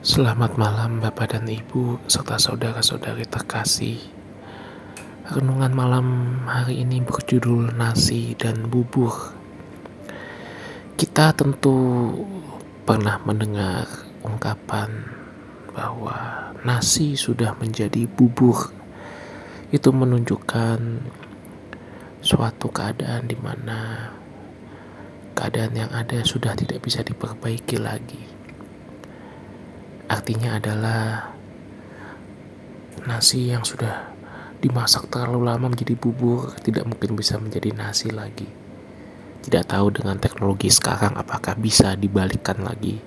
Selamat malam Bapak dan Ibu serta saudara-saudari terkasih. Renungan malam hari ini berjudul Nasi dan Bubur. Kita tentu pernah mendengar ungkapan bahwa nasi sudah menjadi bubur. Itu menunjukkan suatu keadaan di mana keadaan yang ada sudah tidak bisa diperbaiki lagi. Artinya adalah nasi yang sudah dimasak terlalu lama menjadi bubur tidak mungkin bisa menjadi nasi lagi. Tidak tahu dengan teknologi sekarang apakah bisa dibalikkan lagi.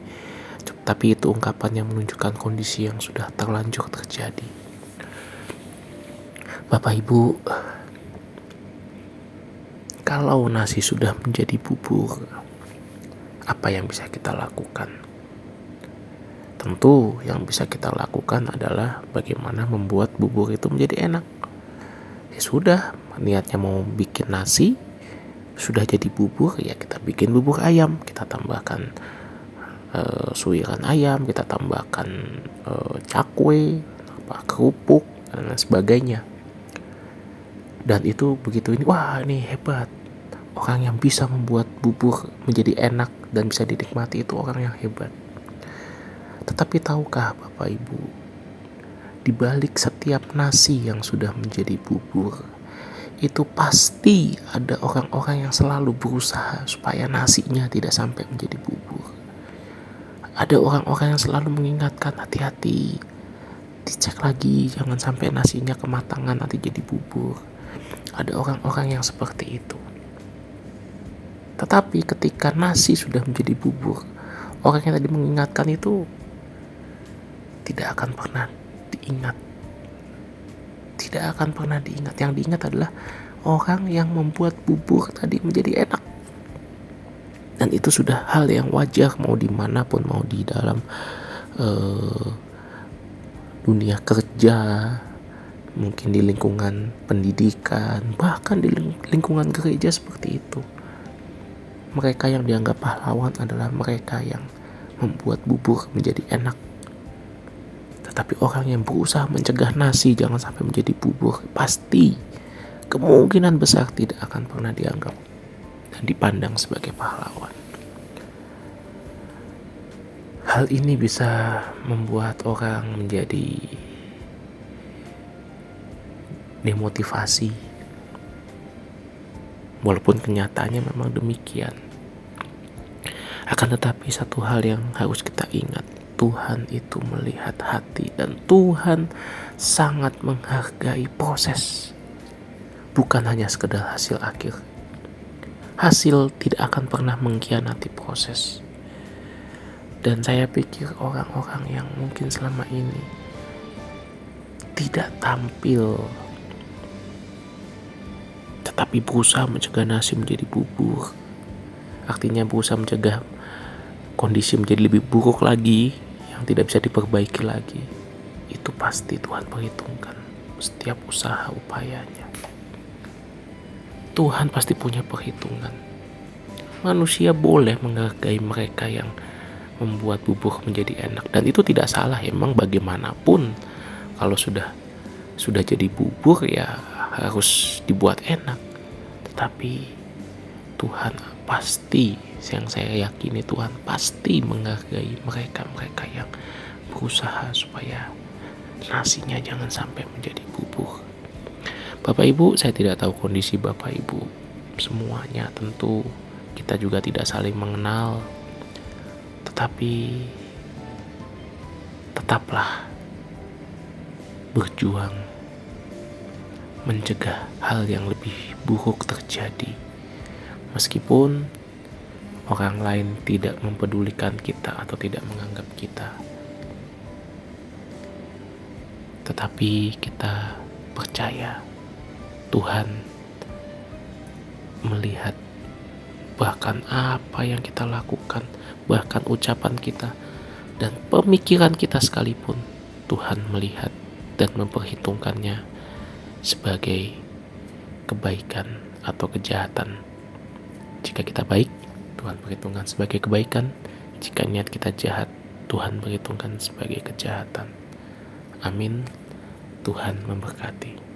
Tapi itu ungkapan yang menunjukkan kondisi yang sudah terlanjur terjadi. Bapak Ibu, kalau nasi sudah menjadi bubur, apa yang bisa kita lakukan? Tentu yang bisa kita lakukan adalah bagaimana membuat bubur itu menjadi enak. Ya sudah, niatnya mau bikin nasi, sudah jadi bubur, ya kita bikin bubur ayam. Kita tambahkan suiran ayam, kita tambahkan cakwe, kerupuk, dan lain sebagainya. Dan itu begitu ini, wah ini hebat. Orang yang bisa membuat bubur menjadi enak dan bisa dinikmati itu orang yang hebat. Tetapi tahukah Bapak Ibu, di balik setiap nasi yang sudah menjadi bubur, itu pasti ada orang-orang yang selalu berusaha supaya nasinya tidak sampai menjadi bubur. Ada orang-orang yang selalu mengingatkan, hati-hati, dicek lagi, jangan sampai nasinya kematangan nanti jadi bubur. Ada orang-orang yang seperti itu. Tetapi ketika nasi sudah menjadi bubur, orang yang tadi mengingatkan itu tidak akan pernah diingat. Tidak akan pernah diingat. Yang diingat adalah orang yang membuat bubur tadi menjadi enak. Dan itu sudah hal yang wajar, mau dimanapun, mau di dalam dunia kerja, mungkin di lingkungan pendidikan, bahkan di lingkungan gereja seperti itu. Mereka yang dianggap pahlawan adalah mereka yang membuat bubur menjadi enak. Tetapi orang yang berusaha mencegah nasi jangan sampai menjadi bubur, pasti kemungkinan besar tidak akan pernah dianggap dan dipandang sebagai pahlawan. Hal ini bisa membuat orang menjadi demotivasi, walaupun kenyataannya memang demikian. Akan tetapi satu hal yang harus kita ingat, Tuhan itu melihat hati dan Tuhan sangat menghargai proses, bukan hanya sekedar hasil akhir. Hasil tidak akan pernah mengkhianati proses. Dan saya pikir orang-orang yang mungkin selama ini tidak tampil tetapi berusaha mencegah nasi menjadi bubur, artinya berusaha mencegah kondisi menjadi lebih buruk lagi yang tidak bisa diperbaiki lagi, itu pasti Tuhan perhitungkan setiap usaha upayanya. Tuhan pasti punya perhitungan. Manusia boleh menghargai mereka yang membuat bubur menjadi enak, dan itu tidak salah. Emang bagaimanapun kalau sudah jadi bubur ya harus dibuat enak. Tetapi Tuhan pasti, yang saya yakini Tuhan pasti menghargai mereka-mereka yang berusaha supaya nasinya jangan sampai menjadi bubur. Bapak Ibu, saya tidak tahu kondisi Bapak Ibu semuanya, tentu kita juga tidak saling mengenal. Tetapi tetaplah berjuang mencegah hal yang lebih buruk terjadi. Meskipun orang lain tidak mempedulikan kita atau tidak menganggap kita, tetapi kita percaya Tuhan melihat bahkan apa yang kita lakukan, bahkan ucapan kita dan pemikiran kita sekalipun. Tuhan melihat dan memperhitungkannya sebagai kebaikan atau kejahatan. Jika kita baik, Tuhan perhitungkan sebagai kebaikan. Jika niat kita jahat, Tuhan perhitungkan sebagai kejahatan. Amin. Tuhan memberkati.